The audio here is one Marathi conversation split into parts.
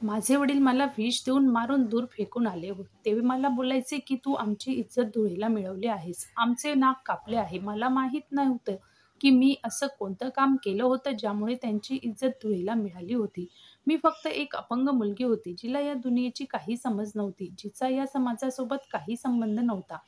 माझे वडील मला विष देऊन मारून दूर फेकून आले. ते मला बोलायचे, की "तू आमची इज्जत धुळीला मिळवली आहेस. आमचे नाक कापले आहे." मला माहीत नव्हतं, की मी असं कोणतं काम केलं होतं, ज्यामुळे त्यांची इज्जत धुळीला मिळाली होती. मी फक्त एक अपंग मुलगी होती, जिला या दुनियेची काही समज नव्हती, जिचा या समाजासोबत काही संबंध नव्हता.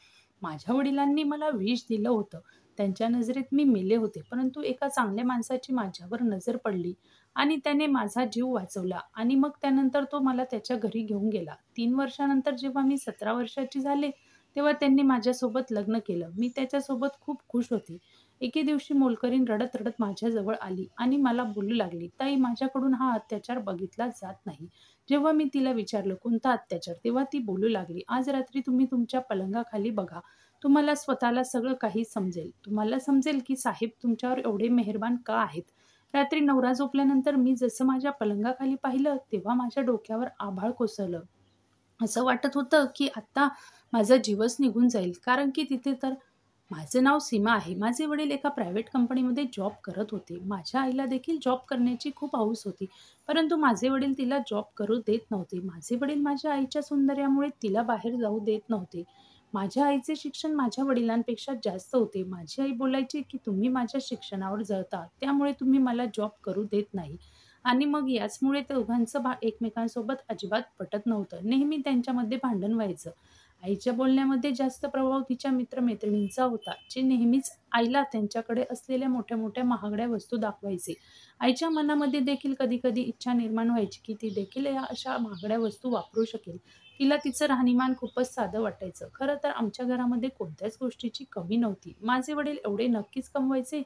माझ्या वडिलांनी मला विष दिलं होतं. त्यांच्या नजरेत मी मेले होते. परंतु एका चांगल्या माणसाची माझ्यावर नजर पडली आणि त्याने माझा जीव वाचवला आणि मग त्यानंतर तो मला त्याच्या घरी घेऊन गेला. 3 वर्षानंतर जेव्हा मी 17 वर्षाची झाले, तेव्हा त्यांनी माझ्यासोबत लग्न केलं. मी त्याच्यासोबत खूप खुश होते. एके दिवशी मोलकरीण रडत-रडत माझ्याजवळ आली आणि मला बोलू लागली, "ताई, माझ्याकडून हा अत्याचार बघितला जात नाही." जेव्हा मी तिला विचारलं, "कोणता अत्याचार?" तेव्हा ती बोलू लागली, "आज रात्री तुम्ही तुमच्या पलंगाखाली बघा. तुम्हाला स्वतःला सगळं काही समजेल. तुम्हाला समजेल की साहेब तुमच्यावर एवढे मेहरबान का आहेत." रात्री नवरा झोपल्यानंतर मी जसं माझ्या पलंगाखाली पाहिलं, तेव्हा माझ्या डोक्यावर आभाळ कोसळलं. असं वाटत होतं, की आता माझा जीवच निघून जाईल. कारण की तिथे तर माझं नाव सीमा आहे. माझे वडील एका प्रायव्हेट कंपनीमध्ये जॉब करत होते. माझ्या आईला देखील जॉब करण्याची खूप हौस होती. परंतु माझे वडील तिला जॉब करू देत नव्हते. माझे वडील माझ्या आईच्या सौंदर्यामुळे तिला बाहेर जाऊ देत नव्हते. माझ्या आईचे शिक्षण माझ्या वडिलांपेक्षा जास्त होते. माझी आई बोलायची, की "तुम्ही माझ्या शिक्षणावर जळता, त्यामुळे तुम्ही मला जॉब करू देत नाही." आणि मग याचमुळे दोघांचं एकमेकांसोबत अजिबात पटत नव्हतं. नेहमी त्यांच्यामध्ये भांडण व्हायचं. आईच्या बोलण्यामध्ये जास्त प्रभाव तिच्या मित्र-मैत्रिणींचा होता, जे नेहमीच आईला त्यांच्याकडे असलेल्या मोठ्या-मोठ्या महागड्या वस्तू दाखवायचे. आईच्या मनामध्ये देखील कधी-कधी इच्छा निर्माण व्हायची, की ती देखील या अशा महागड्या वस्तू वापरू शकेल. तिला तिचं राहणीमान खूपच साधं वाटायचं. खरं तर आमच्या घरामध्ये कोणत्याच गोष्टीची कमी नव्हती. माझे वडील एवढे नक्कीच कमवायचे,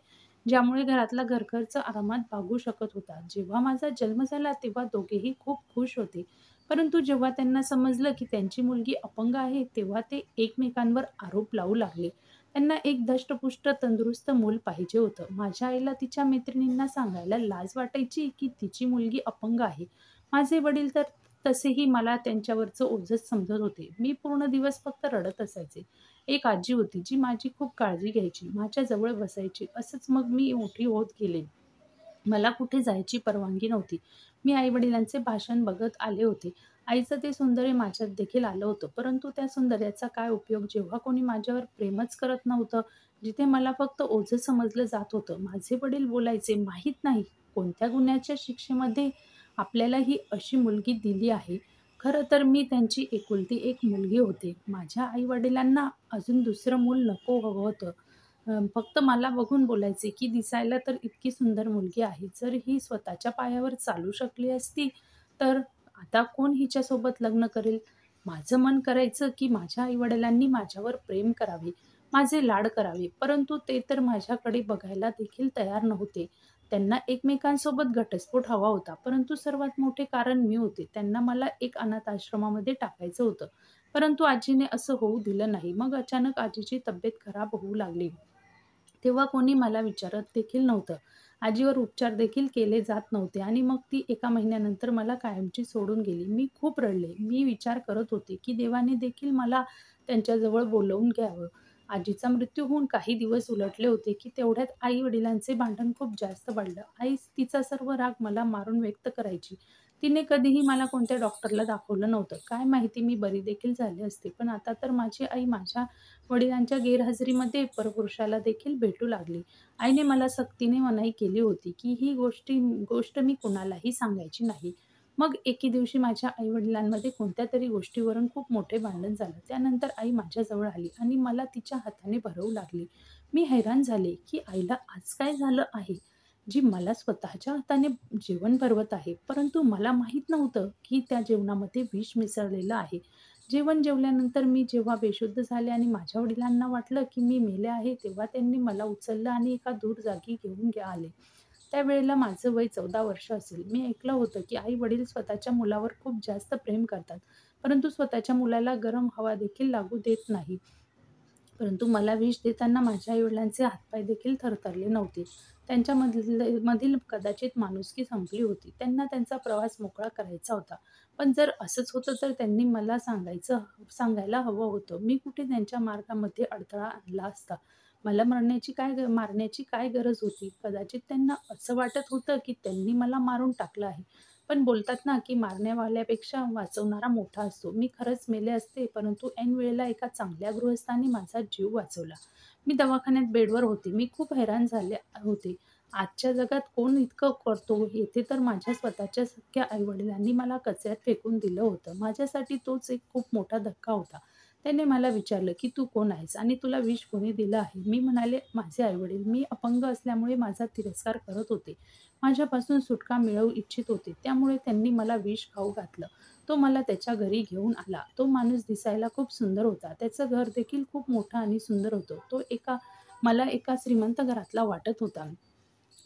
ज्यामुळे घरातला घरखर्च आरामात भागू शकत होता. जेव्हा माझा जन्म झाला, तेव्हा दोघेही खूप खुश होते. परंतु जेव्हा त्यांना समजलं, की त्यांची मुलगी अपंग आहे, तेव्हा ते एकमेकांवर आरोप लावू लागले. त्यांना एक धष्टपुष्ट तंदुरुस्त मूल पाहिजे होतं. माझ्या आईला तिच्या मैत्रिणींना सांगायला लाज वाटायची, की तिची मुलगी अपंग आहे. माझे वडील तर तसेही मला त्यांच्यावरचं ओझंच समजत होते. मी पूर्ण दिवस फक्त रडत असायचे. एक आजी होती, जी माझी खूप काळजी घ्यायची, माझ्या जवळ बसायची. असंच मग मी मोठी होत गेले. मला कुठे जायची परवानगी नव्हती. मी आई-वडिलांचे भाषण बघत आले होते. आईचं ते सौंदर्य माझ्यात देखील आलं होतं. परंतु त्या सौंदर्याचा काय उपयोग जेव्हा कोणी माझ्यावर प्रेमच करत नव्हतं, जिथे मला फक्त ओझं समजलं जात होतं. माझे वडील बोलायचे, "माहीत नाही कोणत्या गुन्ह्याच्या शिक्षेमध्ये आपल्याला ही अशी मुलगी दिली आहे." खरं तर मी त्यांची एकुलती एक मुलगी होते. माझ्या आई-वडिलांना अजून दुसरं मूल नको हवं होतं. फक्त मला बघून बोलायचे, की "दिसायला तर इतकी सुंदर मुलगी आहे. जर ही स्वतःच्या पायावर चालू शकली असती, तर आता कोण हिच्यासोबत लग्न करेल?" माझं मन करायचं, की माझ्या आई-वडिलांनी माझ्यावर प्रेम करावे, माझे लाड करावे. परंतु ते तर माझ्याकडे बघायला देखील तयार नव्हते. त्यांना एकमेकांसोबत घटस्फोट हवा होता. परंतु सर्वात मोठे कारण मी होते. त्यांना मला एक अनाथ आश्रमामध्ये टाकायचं होतं. परंतु आजीने असं होऊ दिलं नाही. मग अचानक आजीची तब्येत खराब होऊ लागली. तेव्हा कोणी मला विचारत देखील नव्हतं. आजीवर उपचार देखील केले जात नव्हते आणि मग ती एका महिन्यानंतर मला कायमची सोडून गेली. मी खूप रडले. मी विचार करत होते, की देवाने देखील मला त्यांच्याजवळ बोलावून घ्यावं. आजीचा मृत्यू होऊन काही दिवस उलटले होते, की तेवढ्यात आई-वडिलांचे भांडण खूप जास्त वाढलं. आई तिचा सर्व राग मला मारून व्यक्त करायची. तिने कधीही मला कोणत्या डॉक्टरला दाखवलं नव्हतं. काय माहिती मी बरी देखील झाले असते. पण आता तर माझी आई माझ्या वडिलांच्या गैरहजेरीमध्ये परपुरुषाला देखील भेटू लागली. आईने मला सक्तीने मनाई केली होती, की ही गोष्ट मी कुणालाही सांगायची नाही. मग एके दिवशी माझ्या आई-वडिलांमध्ये कोणत्यातरी गोष्टीवरून खूप मोठे भांडण झालं. त्यानंतर आई माझ्याजवळ आली आणि मला तिच्या हाताने भरवू लागली. मी हैराण झाले, की आईला आज काय झालं आहे, जी मला स्वतःच्या हाताने जेवण भरवत आहे. परंतु मला माहीत नव्हतं, की त्या जेवणामध्ये विष मिसळलेलं आहे. जेवण जेवल्यानंतर मी जेव्हा बेशुद्ध झाले आणि माझ्या वडिलांना वाटलं, की मी मेले आहे, तेव्हा त्यांनी मला उचललं आणि एका दूर जागी घेऊन आले. त्यावेळेला माझं वय 14 वर्ष असेल. मी ऐकलं होतं, की आई-वडील स्वतःच्या मुलावर खूप जास्त प्रेम करतात, परंतु स्वतःच्या मुलाला गरम हवा देखील लागू देत नाही. परंतु मला विष देताना माझ्या आई-वडिलांचे हातपाय देखील थरथरले नव्हते. मधील कदाचित माणुसकी संपली होती. त्यांना त्यांचा प्रवास मोकळा करायचा होता. पण जर असंच होतं तर त्यांनी मला सांगायला हवं होतं. मी कुठे त्यांच्या मार्गामध्ये अडथळा आणला असता. मला मारण्याची काय गरज होती? कदाचित त्यांना असं वाटत होतं, की त्यांनी मला मारून टाकलं आहे. पण बोलतात ना, की मारण्यावाल्यापेक्षा वाचवणारा मोठा असतो. मी खरंच मेले असते, परंतु ऐन वेळेला एका चांगल्या गृहस्थाने माझा जीव वाचवला. मी दवाखान्यात बेडवर होते. मी खूप हैराण झाले होते. आजच्या जगात कोण इतकं करतो? येथे तर माझ्या स्वतःच्या सख्ख्या आई-वडिलांनी मला कचऱ्यात फेकून दिलं होतं. माझ्यासाठी तोच एक खूप मोठा धक्का होता. त्याने मला विचारलं, की "तू कोण आहेस आणि तुला विष कोणी दिलं आहे?" मी म्हणाले, "माझे आई-वडील." मी अपंग असल्यामुळे माझा तिरस्कार करत होते. माझ्यापासून सुटका मिळवू इच्छित होते. त्यामुळे त्यांनी मला विष खाऊ घातलं. तो मला त्याच्या घरी घेऊन आला. तो माणूस दिसायला खूप सुंदर होता. त्याचं घर देखील खूप मोठं आणि सुंदर होतं. तो मला एका श्रीमंत घरातला वाटत होता.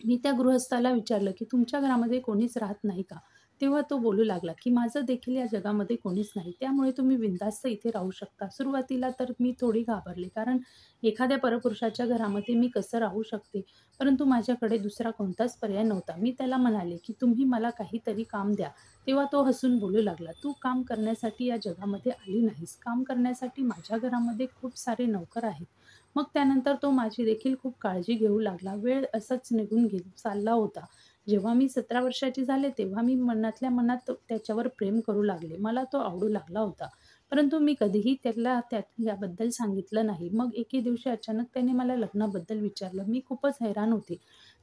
मी त्या गृहस्थाला विचारलं, की "तुमच्या घरामध्ये कोणीच राहत नाही का?" तेव्हा तो बोलू लागला, की "माझं देखील या जगामध्ये कोणीच नाही. त्यामुळे तुम्ही बिनधास्त इथे राहू शकता." सुरुवातीला तर मी थोडी घाबरले, कारण एखाद्या परपुरुषाच्या घरामध्ये मी कसं राहू शकते? परंतु माझ्याकडे दुसरा कोणताच पर्याय नव्हता. मी त्याला म्हणाले, की "तुम्ही मला काहीतरी काम द्या." तेव्हा तो हसून बोलू लागला, "तू काम करण्यासाठी या जगामध्ये आली नाहीस. काम करण्यासाठी माझ्या घरामध्ये खूप सारे नोकर आहेत." मग त्यानंतर तो माझी देखील खूप काळजी घेऊ लागला. वेळ असंच निघून चालला होता. जेव्हा मी 17 वर्षाची झाले, तेव्हा मी मनातल्या मनात त्याच्यावर प्रेम करू लागले. मला तो आवडू लागला होता. परंतु मी कधीही त्याला याबद्दल सांगितलं नाही. मग एके दिवशी अचानक त्याने मला लग्नाबद्दल विचारलं. मी खूपच हैराण होते.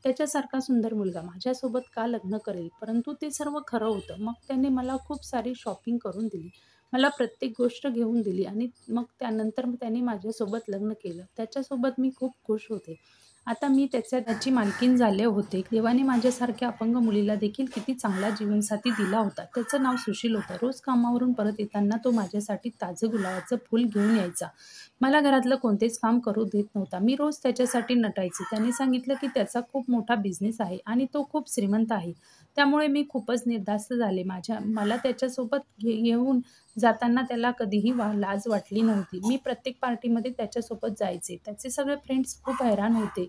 त्याच्यासारखा सुंदर मुलगा माझ्यासोबत का लग्न करेल? परंतु ते सर्व खरं होतं. मग त्याने मला खूप सारी शॉपिंग करून दिली. मला प्रत्येक गोष्ट घेऊन दिली आणि मग त्यानंतर त्याने माझ्यासोबत लग्न केलं. त्याच्यासोबत मी खूप खुश होते. आता मी त्याची मालकीण झाले होते. देवाने माझ्यासारख्या अपंग मुलीला देखील किती चांगला जीवनसाथी दिला होता. त्याचं नाव सुशील होतं. रोज कामावरून परत येताना तो माझ्यासाठी ताजं गुलाबाचं फूल घेऊन यायचा. मला घरातलं कोणतेच काम करू देत नव्हता. मी रोज त्याच्यासाठी नटायचे. त्याने सांगितलं, की त्याचा खूप मोठा बिझनेस आहे आणि तो खूप श्रीमंत आहे. त्यामुळे मी खूपच निर्धास्त झाले. मला त्याच्यासोबत घेऊन जाताना त्याला कधीही लाज वाटली नव्हती. मी प्रत्येक पार्टीमध्ये त्याच्यासोबत जायचे. त्याचे सगळे फ्रेंड्स खूप हैराण होते,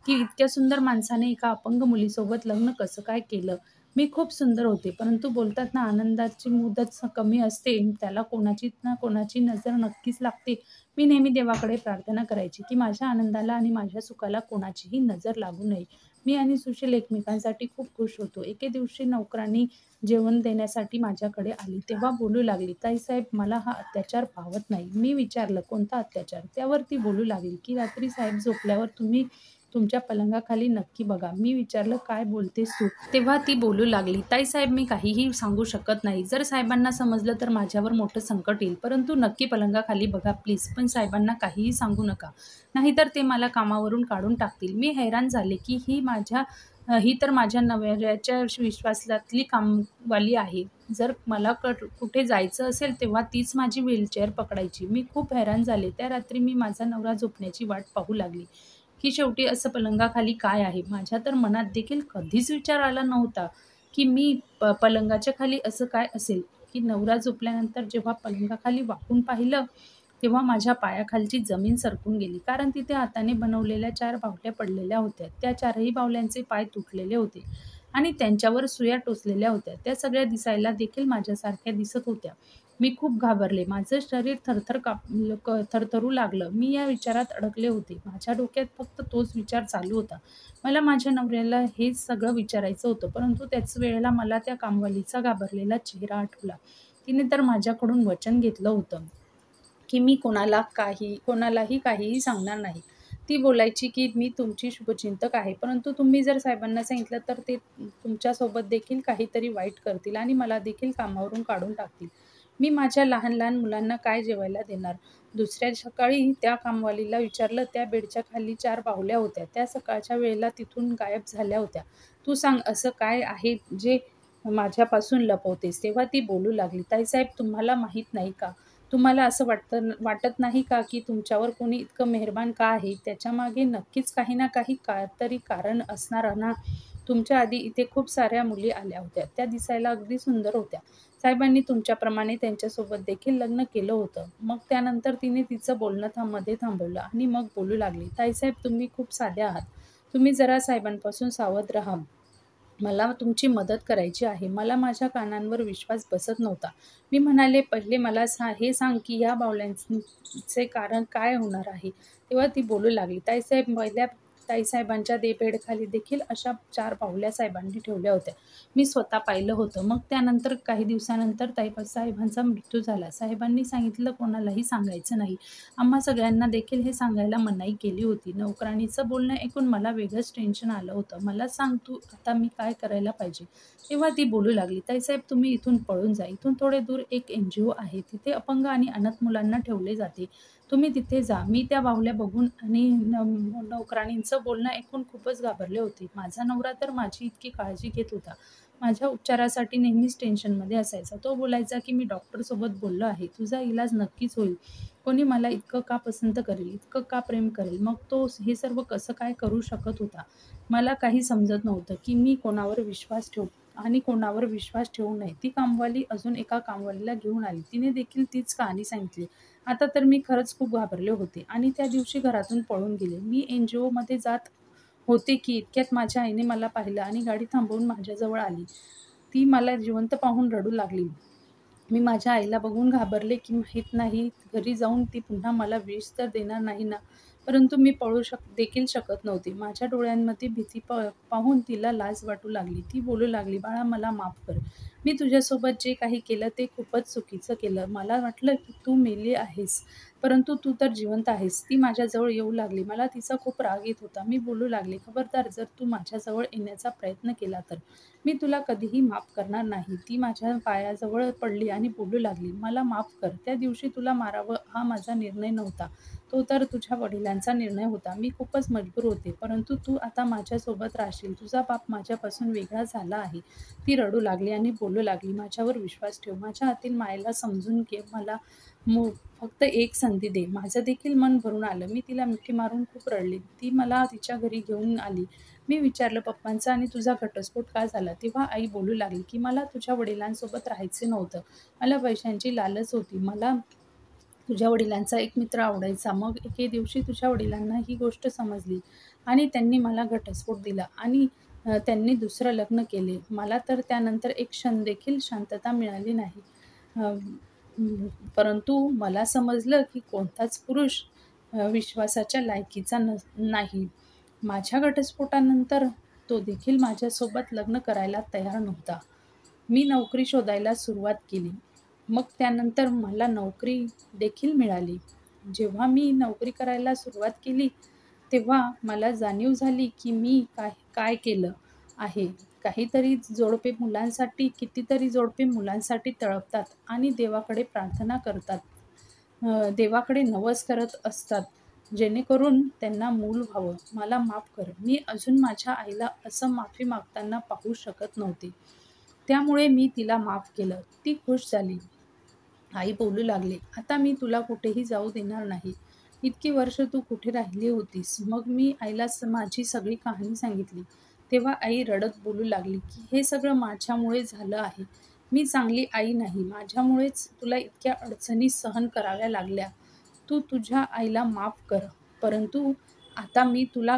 की इतक्या सुंदर माणसाने एका अपंग मुलीसोबत लग्न कसं काय केलं? मी खूप सुंदर होते. परंतु बोलतात ना, आनंदाची मुदत कमी असते. त्याला कोणाची ना कोणाची नजर नक्कीच लागते. मी नेहमी देवाकडे प्रार्थना करायची, की माझ्या आनंदाला आणि माझ्या सुखाला कोणाचीही नजर लागू नये. मी आणि सुशील एकमेकांसाठी खूप खुश होतो. एके दिवशी नोकरांनी जेवण देण्यासाठी माझ्याकडे आली. तेव्हा बोलू लागली, "ताईसाहेब, मला हा अत्याचार पावत नाही." मी विचारलं, "कोणता अत्याचार?" त्यावर ती बोलू लागली, की "रात्री साहेब झोपल्यावर तुम्ही तुमच्या पलंगाखाली नक्की बघा." मी विचारलं, "काय बोलतेस तू?" तेव्हा ती बोलू लागली, "ताईसाहेब, मी काहीही सांगू शकत नाही. जर साहेबांना समजलं तर माझ्यावर मोठं संकट येईल. परंतु नक्की पलंगाखाली बघा प्लीज. पण साहेबांना काहीही सांगू नका. नाहीतर ते मला कामावरून काढून टाकतील." मी हैराण झाले, की ही तर माझ्या नवऱ्याच्या विश्वासातली कामवाली आहे. जर मला कुठे जायचं असेल तेव्हा तीच माझी व्हीलचेअर पकडायची. मी खूप हैराण झाले. त्या रात्री मी माझा नवरा झोपण्याची वाट पाहू लागली, की शेवटी असं पलंगाखाली काय आहे? माझ्या तर मनात देखील कधीच विचार आला नव्हता, की मी पलंगाच्या खाली असं काय असेल? की नवरा झोपल्यानंतर जेव्हा पलंगाखाली वाकून पाहिलं, तेव्हा माझ्या पायाखालची जमीन सरकून गेली. कारण तिथे हाताने बनवलेल्या 4 बाहुल्या पडलेल्या होत्या. त्या 4ही बाहुल्यांचे पाय तुटलेले होते आणि त्यांच्यावर सुया टोचलेल्या होत्या. त्या सगळ्या दिसायला देखील माझ्यासारख्या दिसत होत्या. मी खूप घाबरले. माझं शरीर थरथरू लागलं. मी या विचारात अडकले होते. माझ्या डोक्यात फक्त तोच विचार चालू होता. मला माझ्या नवऱ्याला हे सगळं विचारायचं होतं, परंतु त्याच वेळेला मला त्या कामवालीचा घाबरलेला चेहरा आठवला. तिने तर माझ्याकडून वचन घेतलं होतं, की मी कोणालाही काहीही सांगणार नाही. ती बोलायची, की "मी तुमची शुभचिंतक आहे, परंतु तुम्ही जर साहेबांना सांगितलं तर ते तुमच्यासोबत देखील काहीतरी वाईट करतील आणि मला देखील कामावरून काढून टाकतील. मी माझ्या लहान-लहान मुलांना काय जेवायला देणार?" दुसऱ्या सकाळी त्या कामवालीला विचारलं, "त्या बेडच्या खाली 4 बाहुल्या होत्या. त्या सकाळच्या वेळेला तिथून गायब झाल्या होत्या. तू सांग असं काय आहे जे माझ्यापासून लपवतेस?" तेव्हा ती बोलू लागली, "ताईसाहेब, तुम्हाला माहीत नाही का? तुम्हाला असं वाटत नाही का, की तुमच्यावर कोणी इतकं मेहरबान का आहे? त्याच्यामागे नक्कीच काही ना काही तरी कारण असणार ना. तुमच्या आधी इथे खूप साऱ्या मुली आल्या होत्या. त्या दिसायला अगदी सुंदर होत्या. साहेबांनी तुमच्याप्रमाणे त्यांच्यासोबत देखील लग्न केलं होतं." मग त्यानंतर तिने तिचं बोलणं मध्ये थांबवलं आणि मग बोलू लागली, "ताईसाहेब, तुम्ही खूप साध्या आहात. तुम्ही जरा साहेबांपासून सावध राहा. मला तुमची मदत करायची आहे." मला माझ्या कानांवर विश्वास बसत नव्हता. मी म्हणाले, "पहिले मला हे सांग, की या बाहुल्यांचे कारण काय होणार आहे?" तेव्हा ती बोलू लागली, "ताईसाहेब, ताईसाहेबांच्या बेडखाली देखील अशा 4 बाहुल्या साहेबांनी ठेवल्या होत्या. मी स्वतः पाहिलं होतं. मग त्यानंतर काही दिवसानंतर ताईसाहेबांचा मृत्यू झाला. साहेबांनी सांगितलं, "कोणालाही सांगायचं नाही." आम्हा सगळ्यांना देखील हे सांगायला मनाई केली होती. नोकराणीचं बोलणं ऐकून मला वेगळंच टेन्शन आलं होतं. "मला सांग तू आता मी काय करायला पाहिजे?" तेव्हा ती बोलू लागली, "ताईसाहेब तुम्ही इथून पळून जा. इथून थोडे दूर एक NGO आहे. तिथे अपंग आणि अनाथ मुलांना ठेवले जाते. तुम्ही तिथे जा." मी त्या बाहुल्या बघून आणि नोकराणींचं बोलणं ऐकून खूपच घाबरले होते. माझा नवरा तर माझी इतकी काळजी घेत होता. माझ्या उपचारासाठी नेहमीच टेन्शनमध्ये असायचा. तो बोलायचा की "मी डॉक्टरसोबत बोललो आहे. तुझा इलाज नक्कीच होईल. कोणी मला इतकं का पसंत करेल, इतकं का प्रेम करेल?" मग तो हे सर्व कसं काय करू शकत होता? मला काही समजत नव्हतं की मी कोणावर विश्वास ठेवू आणि कोणावर विश्वास ठेवू नये. ती कामवाली अजून एका कामवालीला घेऊन आली. तिने देखील तीच कहाणी सांगितली. आता तर मी खरंच खूप घाबरले होते आणि त्या दिवशी घरातून पळून गेले. मी NGOमध्ये जात होते की इतक्यात माझ्या आईने मला पाहिलं आणि गाडी थांबवून माझ्याजवळ आली. ती मला जिवंत पाहून रडू लागली. मी माझ्या आईला बघून घाबरले की माहीत नाही घरी जाऊन ती पुन्हा मला विष तर देणार नाही ना. परंतु मी पळू देखील शकत नव्हते. माझ्या डोळ्यांमध्ये भीती पाहून तिला लाज वाटू लागली. ती बोलू लागली, "बाळा मला माफ कर. मी तुझ्यासोबत जे काही केलं ते खूपच चुकीचं केलं. मला वाटलं की तू मेली आहेस, परंतु तू तर जिवंत आहेस." ती माझ्याजवळ येऊ लागली. मला तिचा खूप राग येत होता. मी बोलू लागले, "खबरदार जर तू माझ्याजवळ येण्याचा प्रयत्न केला तर मी तुला कधीही माफ करणार नाही." ती माझ्या पायाजवळ पडली आणि बोलू लागली, "मला माफ कर. त्या दिवशी तुला मारावं हा माझा निर्णय नव्हता. तो तर तुझ्या वडिलांचा निर्णय होता. मी खूपच मजबूर होते. परंतु तू आता माझ्यासोबत राहशील. तुझा बाप माझ्यापासून वेगळा झाला आहे." ती रडू लागली आणि बोलू लागली, "माझ्यावर विश्वास ठेव. माझ्या आतील मायेला समजून घे. मला फक्त एक संधी दे." माझं देखील मन भरून आलं. मी तिला मिठी मारून खूप रडले. ती मला तिच्या घरी घेऊन आली. मी विचारलं, "पप्पांचा आणि तुझा घटस्फोट का झाला?" तेव्हा आई बोलू लागली की "मला तुझ्या वडिलांसोबत राहायचे नव्हतं. मला पैशांची लालच होती. मला तुझ्या वडिलांचा एक मित्र आवडायचा. मग एके दिवशी तुझ्या वडिलांना ही गोष्ट समजली आणि त्यांनी मला घटस्फोट दिला आणि त्यांनी दुसरं लग्न केले. मला तर त्यानंतर एक क्षण देखील शांतता मिळाली नाही. अ, परंतु मला समजलं की कोणताच पुरुष विश्वासाच्या लायकीचा नाही. माझ्या घटस्फोटानंतर तो देखील माझ्यासोबत लग्न करायला तयार नव्हता. मी नोकरी शोधायला सुरुवात केली. मग त्यानंतर मला नोकरी देखील मिळाली. जेव्हा मी नोकरी करायला सुरुवात केली, तेव्हा मला जाणीव झाली की मी काय काय केलं आहे. कितीतरी जोडपे मुलांसाठी तळपतात आणि देवाकडे प्रार्थना करतात. देवाकडे नवस करत असतात, जेणेकरून त्यांना मूल व्हावं. मला माफ कर. मी अजून माझ्या आईला असं माफी मागताना पाहू शकत नव्हते. त्यामुळे मी तिला माफ केलं. ती खुश झाली. आई बोलू लागली, "आता मी तुला कुठेही जाऊ देणार नाही. इतकी वर्ष तू कुठे राहिली होतीस?" मग मी आईला माझी सगळी कहाणी सांगितली. तेव्हा आई रडत बोलू लागली की "हे सगळं माझ्यामुळे झालं आहे. मी चांगली आई नाही. माझ्यामुळेच तुला इतक्या अडचणी सहन कराव्या लागल्या. तू तुझ्या आईला माफ कर. परंतु आता मी तुला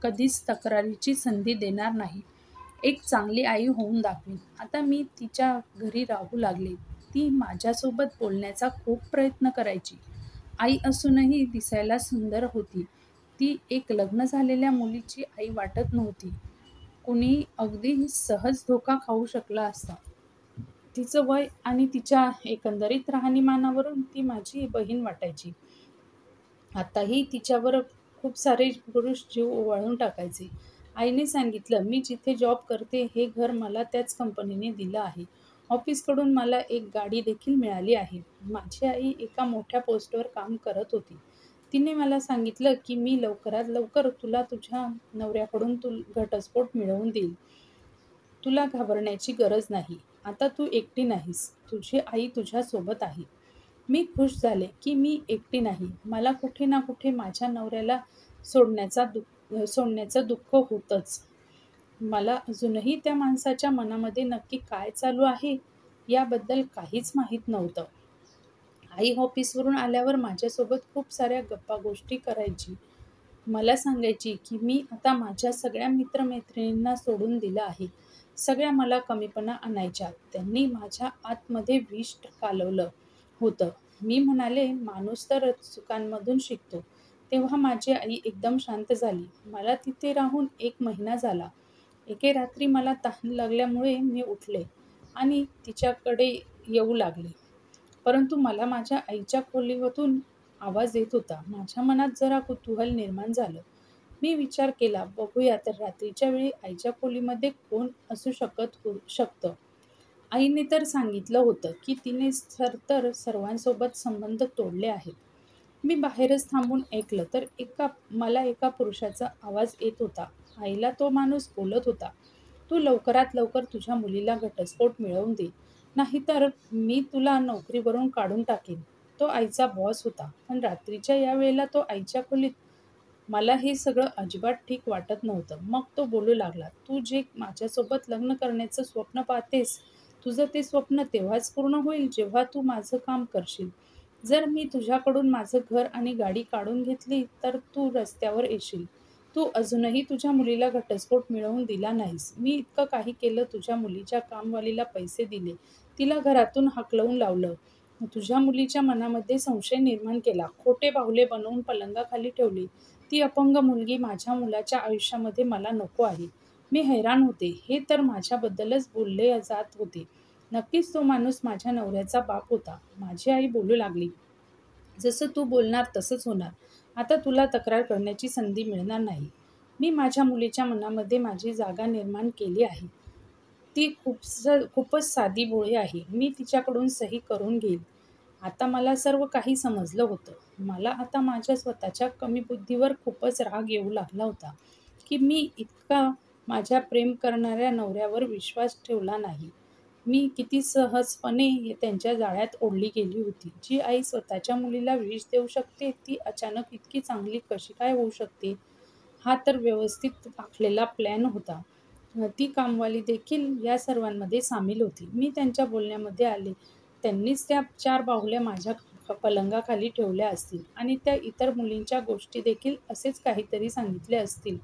कधीच तक्रारीची संधी देणार नाही. एक चांगली आई होऊन दाखवीन." आता मी तिच्या घरी राहू लागले. ती माझ्यासोबत बोलण्याचा खूप प्रयत्न करायची. आई असूनही दिसायला सुंदर होती. ती एक लग्न झालेल्या मुलीची आई वाटत नव्हती. कुणी अगदी सहज धोका खाऊ शकला असता. तिचं वय आणि तिच्या एकंदरीत राहणीमानावरून ती माझी बहीण वाटायची. आताही तिच्यावर खूप सारे पुरुष जीव ओवाळून टाकायचे. आईने सांगितलं, "मी जिथे जॉब करते हे घर मला त्याच कंपनीने दिलं आहे. ऑफिसकडून मला एक गाडी देखील मिळाली आहे." माझी आई एका मोठ्या पोस्टवर काम करत होती. तिने मला सांगितलं की "मी लवकरात लवकर तुला तुझ्या नवऱ्याकडून घटस्फोट मिळवून देईल. तुला घाबरण्याची गरज नाही. आता तू एकटी नाहीस. तुझी आई तुझ्यासोबत आहे." मी खुश झाले की मी एकटी नाही. मला कुठे ना कुठे माझ्या नवऱ्याला सोडण्याचं दुःख होतंच. मला अजूनही त्या माणसाच्या मनामध्ये नक्की काय चालू आहे याबद्दल काहीच माहीत नव्हतं. आई ऑफिसवरून आल्यावर माझ्यासोबत खूप साऱ्या गप्पा-गोष्टी करायची. मला सांगायची की मी आता माझ्या सगळ्या मित्र-मैत्रिणींना सोडून दिलं आहे. सगळ्या मला कमीपणा आणायच्या. त्यांनी माझ्या आतमध्ये विष कालवलं होतं. मी म्हणाले, "माणूस तर चुकांमधून शिकतो. तेव्हा माझी आई एकदम शांत झाली. मला तिथे राहून 1 महिना झाला. एके रात्री मला तहान लागल्यामुळे मी उठले आणि तिच्याकडे येऊ लागले. परंतु मला माझ्या आईच्या खोलीतून आवाज येत होता. माझ्या मनात जरा कुतूहल निर्माण झालं. मी विचार केला, बघूया तर रात्रीच्या वेळी आईच्या खोलीमध्ये कोण असू शकतं. आईने तर सांगितलं होतं, की तिने तर सर्वांसोबत संबंध तोडले आहेत. मी बाहेरच थांबून ऐकलं तर मला एका पुरुषाचा आवाज येत होता. आईला तो माणूस बोलत होता, "तू लवकरात लवकर तुझ्या मुलीला घटस्फोट मिळवून दे, नाहीतर मी तुला नोकरीवरून काढून टाकेन." तो आईचा बॉस होता, पण रात्रीच्या या वेळेला तो आईच्या खोलीत. मला हे सगळं अजिबात ठीक वाटत नव्हतं. मग तो बोलू लागला, "तू जे माझ्यासोबत लग्न करण्याचं स्वप्न पाहतेस, तुझं ते स्वप्न तेव्हाच पूर्ण होईल जेव्हा तू माझं काम करशील. जर मी तुझ्याकडून माझं घर आणि गाडी काढून घेतली, तर तू रस्त्यावर येशील. तू अजूनही तुझ्या मुलीला घटस्फोट मिळवून दिला नाहीस. मी इतकं काही केलं, तुझ्या मुलीच्या कामवालीला पैसे दिले, तिला घरातून हाकलवून लावलं. तुझ्या मुलीच्या मनामध्ये संशय निर्माण केला, खोटे बाहुले बनवून पलंगाखाली ठेवले. ती अपंग मुलगी माझ्या मुलाच्या आयुष्यामध्ये मला नको आहे." मी हैराण होते. हे तर माझ्याबद्दलच बोलले जात होते. नक्कीच तो माणूस माझ्या नवऱ्याचा बाप होता. माझी आई बोलू लागली, "जसं तू बोलणार तसंच होणार. आता तुला तक्रार करण्याची संधी मिळणार नाही. मी माझ्या मुलीच्या मनामध्ये माझी जागा निर्माण केली आहे. ती खूपच साधीभोळी आहे. मी तिच्याकडून सही करून घेईन." आता मला सर्व काही समजलं होतं. मला आता माझ्या स्वतःच्या कमी बुद्धीवर खूपच राग येऊ लागला होता, की मी इतका माझ्या प्रेम करणाऱ्या नवऱ्यावर विश्वास ठेवला नाही. मी किती सहजपणे त्यांच्या जाळ्यात ओढली गेली होती. जी आई स्वतःच्या मुलीला विष देऊ शकते, ती अचानक इतकी चांगली कशी काय होऊ शकते? हा तर व्यवस्थित आखलेला प्लॅन होता. ती कामवाली देखील या सर्वांमध्ये सामील होती. मी त्यांच्या बोलण्यामध्ये आले. त्यांनीच त्या 4 बाहुल्या माझ्या पलंगाखाली ठेवल्या असतील आणि त्या इतर मुलींच्या गोष्टी देखील असेच काहीतरी सांगितले असतील.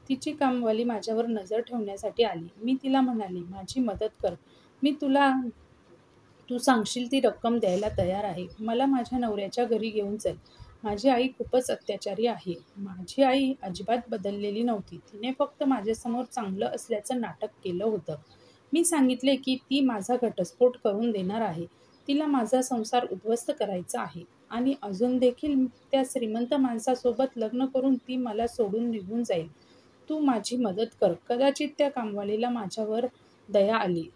तिची कामवाली माझ्यावर नजर ठेवण्यासाठी आली. मी तिला म्हणाले, "माझी मदत कर. मी तू सांगशील ती रक्कम द्यायला तयार आहे. मला माझ्या नवऱ्याच्या घरी घेऊन चल. माझी आई खूपच अत्याचारी आहे." माझी आई अजिबात बदललेली नव्हती. तिने फक्त माझ्यासमोर चांगलं असल्याचं नाटक केलं होतं. मी सांगितले की ती माझा घटस्फोट करून देणार आहे. तिला माझा संसार उद्ध्वस्त करायचा आहे आणि अजून देखील त्या श्रीमंत माणसासोबत लग्न करून ती मला सोडून निघून जाईल. तू माझी मदत कर. कदाचित त्या कामवालीला माझ्यावर दया आली.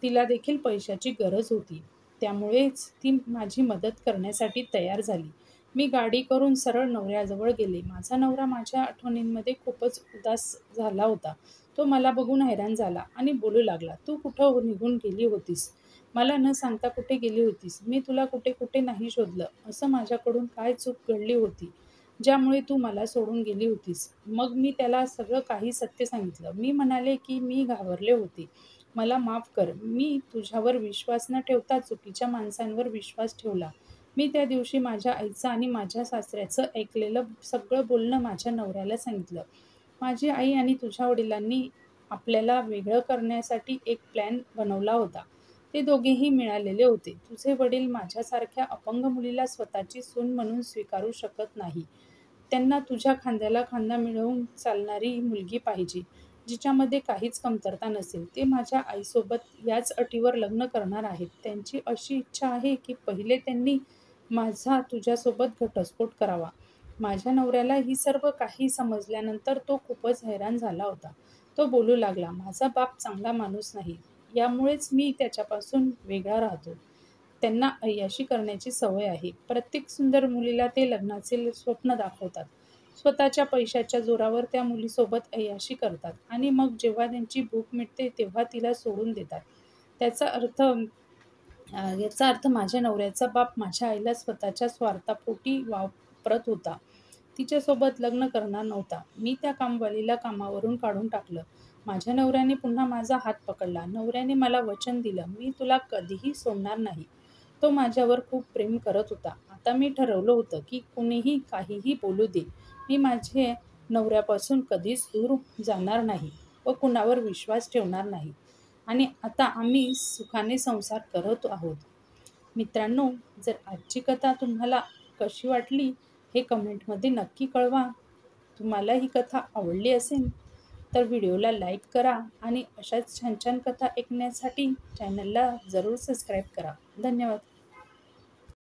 तिला देखील पैशाची गरज होती. त्यामुळेच ती माझी मदत करण्यासाठी तयार झाली. मी गाडी करून सरळ नवऱ्याजवळ गेले. माझा नवरा माझ्या आठवणींमध्ये खूपच उदास झाला होता. तो मला बघून हैराण झाला आणि बोलू लागला, "तू कुठं निघून गेली होतीस? मला न सांगता कुठे गेली होतीस? मी तुला कुठे कुठे नाही शोधलं. असं माझ्याकडून काय चूक घडली होती, ज्यामुळे तू मला सोडून गेली होतीस?" मग मी त्याला सगळं काही सत्य सांगितलं. मी म्हणाले, की मी घाबरले होते. "मला माफ कर. मी तुझ्यावर विश्वास न ठेवता चुकीच्या माणसांवर विश्वास ठेवला." मी त्या दिवशी माझ्या आईचं आणि माझ्या सासऱ्याचं ऐकलेलं सगळं बोलणं माझ्या नवऱ्याला सांगितलं. "माझी आई आणि तुझ्या वडिलांनी आपल्याला वेगळं करण्यासाठी एक प्लॅन बनवला होता. ते दोघेही मिळालेले होते. तुझे वडील माझ्यासारख्या अपंग मुलीला स्वतःची सून म्हणून स्वीकारू शकत नाही. त्यांना तुझ्या खांद्याला खांदा मिळवून चालणारी मुलगी पाहिजे, जिच्यामध्ये काहीच कमतरता नसेल. ते माझ्या आईसोबत याच अटीवर लग्न करणार आहेत. त्यांची अशी इच्छा आहे की पहिले त्यांनी माझा तुझ्यासोबत घटस्फोट करावा." माझ्या नवऱ्याला ही सर्व काही समजल्यानंतर तो खूपच हैराण झाला होता. तो बोलू लागला, "माझा बाप चांगला माणूस नाही. यामुळेच मी त्याच्यापासून वेगळा राहतो. त्यांना अय्याशी करण्याची सवय आहे. प्रत्येक सुंदर मुलीला ते लग्नाचे स्वप्न दाखवतात. स्वतःच्या पैशाच्या जोरावर त्या मुलीसोबत अय्याशी करतात आणि मग जेव्हा त्यांची भूक मिटते तेव्हा तिला सोडून देतात. याचा अर्थ माझ्या नवऱ्याचा बाप माझ्या आईला स्वतःच्या स्वार्थापोटी वापरत होता. तिच्यासोबत लग्न करणार नव्हता. मी त्या कामवालीला कामावरून काढून टाकलं. माझ्या नवऱ्याने पुन्हा माझा हात पकडला. नवऱ्याने मला वचन दिलं, "मी तुला कधीही सोडणार नाही." तो माझ्यावर खूप प्रेम करत होता. आता मी ठरवलं होतं, की कुणीही काहीही बोलू दे. मी माझ्या नवऱ्यापासून कधीच दूर जाणार नाही व कुणावर विश्वास ठेवणार नाही. आणि आता आम्ही सुखाने संसार करत आहोत. मित्रांनो, जर आजची कथा तुम्हाला कशी वाटली हे कमेंटमध्ये नक्की कळवा. तुम्हाला ही कथा आवडली असेल तर व्हिडिओला लाईक करा आणि अशाच छान छान कथा ऐकण्यासाठी चॅनलला जरूर सबस्क्राईब करा. धन्यवाद.